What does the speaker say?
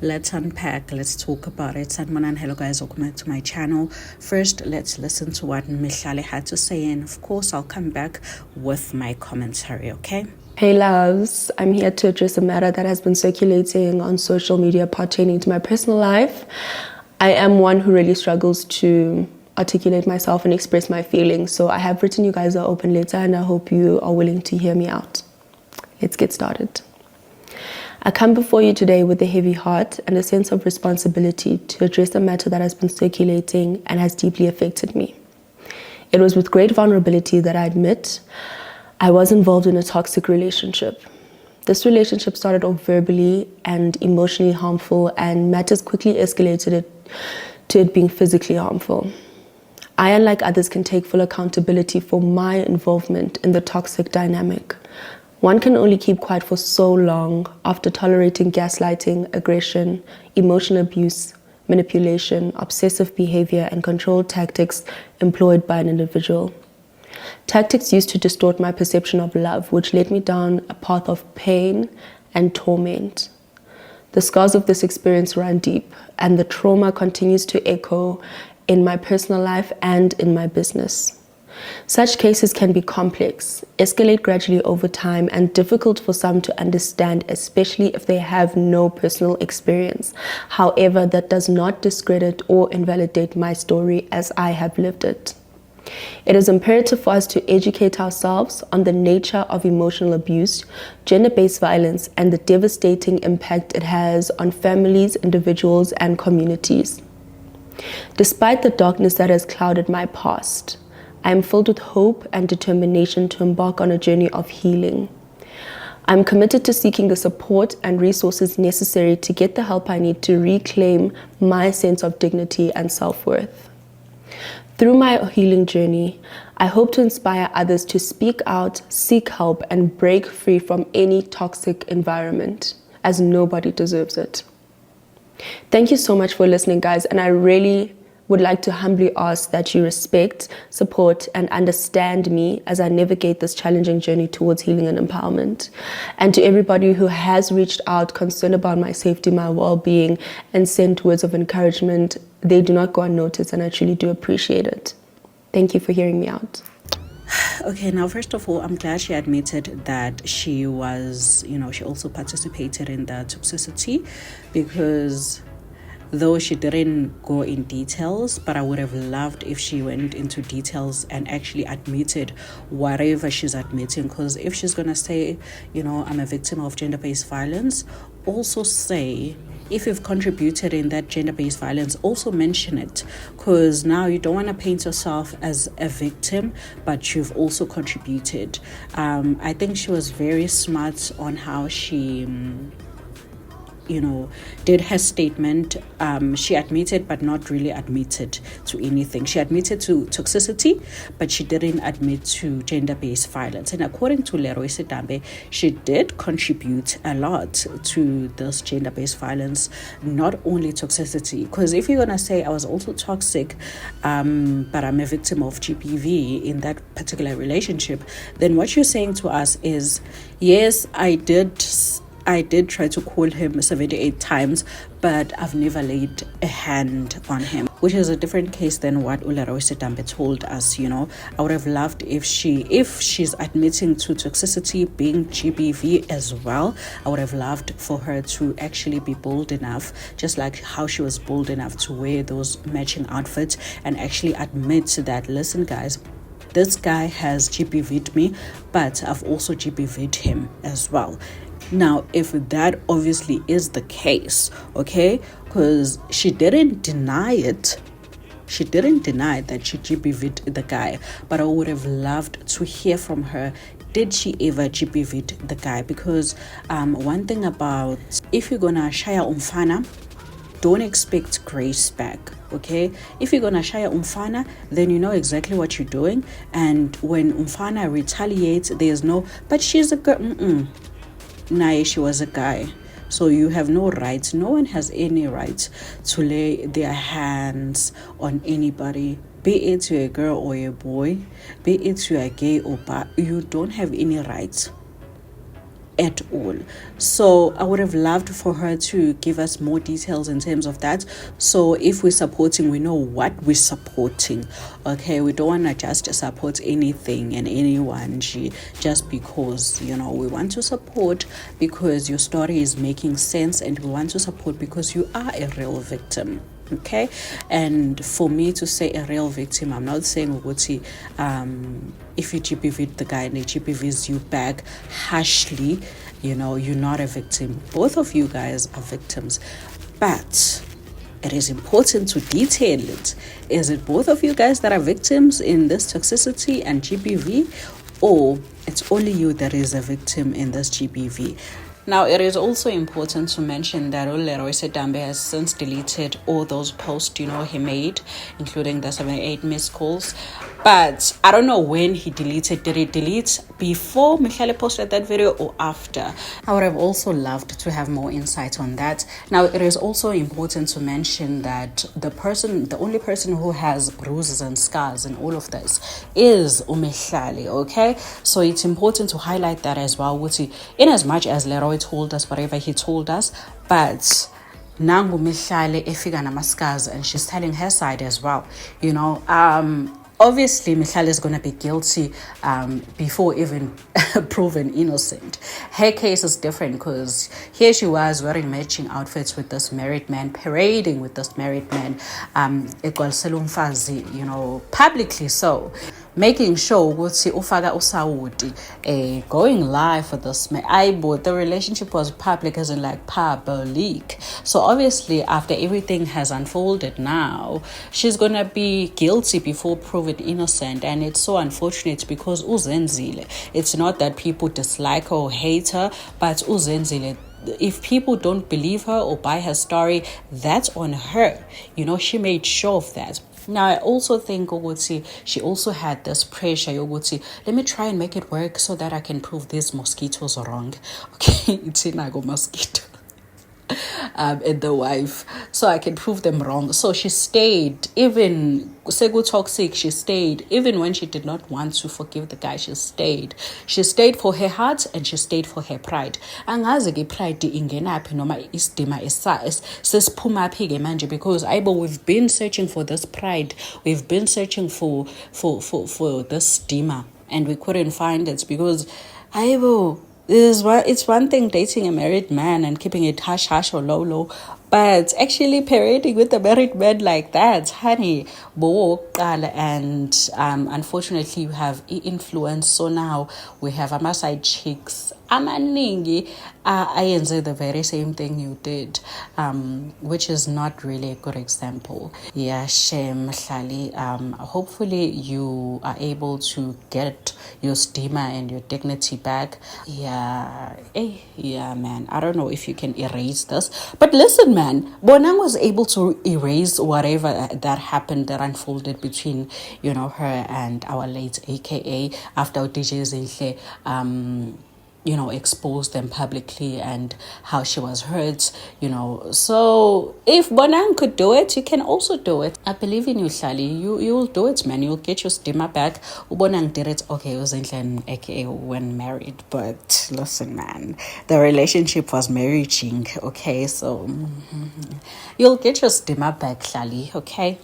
Let's unpack, let's talk about it. Sanmanan, hello guys, welcome back to my channel. First, let's listen to what Mihlali had to say, and of course I'll come back with my commentary, okay? Hey loves, I'm here to address a matter that has been circulating on social media pertaining to my personal life. I am one who really struggles to articulate myself and express my feelings, so I have written you guys an open letter and I hope you are willing to hear me out. Let's get started. I come before you today with a heavy heart and a sense of responsibility to address a matter that has been circulating and has deeply affected me. It was with great vulnerability that I admit I was involved in a toxic relationship. This relationship started off verbally and emotionally harmful, and matters quickly escalated to it being physically harmful. I, unlike others, can take full accountability for my involvement in the toxic dynamic. One can only keep quiet for so long after tolerating gaslighting, aggression, emotional abuse, manipulation, obsessive behavior, and control tactics employed by an individual. Tactics used to distort my perception of love, which led me down a path of pain and torment. The scars of this experience run deep, and the trauma continues to echo in my personal life and in my business. Such cases can be complex, escalate gradually over time, and difficult for some to understand, especially if they have no personal experience. However, that does not discredit or invalidate my story as I have lived it. It is imperative for us to educate ourselves on the nature of emotional abuse, gender-based violence, and the devastating impact it has on families, individuals, and communities. Despite the darkness that has clouded my past, I am filled with hope and determination to embark on a journey of healing. I'm committed to seeking the support and resources necessary to get the help I need to reclaim my sense of dignity and self-worth. Through my healing journey, I hope to inspire others to speak out, seek help, and break free from any toxic environment, as nobody deserves it. Thank you so much for listening, guys, and I really would like to humbly ask that you respect, support, and understand me as I navigate this challenging journey towards healing and empowerment. And to everybody who has reached out concerned about my safety, my well-being, and sent words of encouragement, they do not go unnoticed, and I truly do appreciate it. Thank you for hearing me out. Okay, now first of all, I'm glad she admitted that she was, she also participated in the toxicity, because though she didn't go in details, but I would have loved if she went into details and actually admitted whatever she's admitting. Because if she's going to say, I'm a victim of gender-based violence, also say, if you've contributed in that gender-based violence, also mention it. Because now you don't want to paint yourself as a victim, but you've also contributed. I think she was very smart on how she did her statement. She admitted, but not really admitted to anything. She admitted to toxicity, but she didn't admit to gender-based violence. And according to Leeroy, she did contribute a lot to this gender-based violence, not only toxicity. Because if you're gonna say I was also toxic, but I'm a victim of GBV in that particular relationship, then what you're saying to us is, yes, I did try to call him 78 times, but I've never laid a hand on him, which is a different case than what Leeroy told us. I would have loved if she's admitting to toxicity, being GBV as well. I would have loved for her to actually be bold enough, just like how she was bold enough to wear those matching outfits and actually admit that, listen guys, this guy has GBV'd me, but I've also GBV'd him as well. Now, if that obviously is the case, okay, because she didn't deny it. She didn't deny that she GBV'd the guy, but I would have loved to hear from her, did she ever GBV'd the guy? Because one thing about, if you're gonna shaya umfana, don't expect grace back, okay? If you're gonna shaya umfana, then you know exactly what you're doing. And when umfana retaliates, there's no, but she's a girl, Nah, she was a guy. So you have no rights. No one has any rights to lay their hands on anybody, be it you're a girl or a boy, be it you're gay or bi. You don't have any rights. at all. So I would have loved for her to give us more details in terms of that. So if we're supporting, we know what we're supporting. Okay, we don't want to just support anything and anyone just because, you know, we want to support because your story is making sense, and we want to support because you are a real victim. Okay, and for me to say a real victim, I'm not saying if you GPV'd the guy and he GPVs you back harshly, you know, you're not a victim. Both of you guys are victims, but it is important to detail it. Is it both of you guys that are victims in this toxicity and GPV, or it's only you that is a victim in this GPV? Now, it is also important to mention that Leeroy has since deleted all those posts, you know, he made, including the 78 missed calls. But I don't know when he deleted. Did he delete before Mihlali posted that video or after? I would have also loved to have more insight on that. Now, it is also important to mention that the only person who has bruises and scars in all of this is Mihlali, okay? So it's important to highlight that as well. In as much as Leeroy told us whatever he told us, but nangu Mihlali efika namascars, and she's telling her side as well, you know. Obviously, Mihlali is going to be guilty before even proven innocent. Her case is different because here she was wearing matching outfits with this married man, parading with this married man, you know, publicly so. Making sure ukuthi ufaka usawoti going live for this man. The relationship was public, as in like public. So obviously after everything has unfolded now, she's gonna be guilty before proven innocent, and it's so unfortunate because uzenzile. It's not that people dislike her or hate her, but uzenzile. If people don't believe her or buy her story, that's on her. You know, she made sure of that. Now, I also think she also had this pressure. Let me try and make it work so that I can prove these mosquitoes are wrong. Okay, it's in a mosquito. And the wife, so I can prove them wrong. So she stayed, even Segu toxic, she stayed even when she did not want to forgive the guy. She stayed for her heart, and she stayed for her pride. Angazi ke pride ingenaphi noma isidima sesiphuma phi ke manje, because we've been searching for this pride, we've been searching for this stigma, and we couldn't find it because it's one thing dating a married man and keeping it hush hush or low, but actually parading with a married man like that, honey, and unfortunately you have influence. So now we have ama side chicks amaningi ayenze the very same thing you did, which is not really a good example. Yeah, shame, Mihlali. Hopefully you are able to get your stigma and your dignity back. Yeah, man. I don't know if you can erase this, but listen, man. Bonang was able to erase whatever that happened, that unfolded between, you know, her and our late AKA after DJ Zinhle, you know, exposed them publicly and how she was hurt, you know. So if Bonang could do it, you can also do it. I believe in you, Hlali. You will do it, man. You'll get your stigma back. Bonang did it. Okay, it was in aka when married, but listen, man, the relationship was marrying. Okay, so you'll get your stigma back, Hlali. Okay.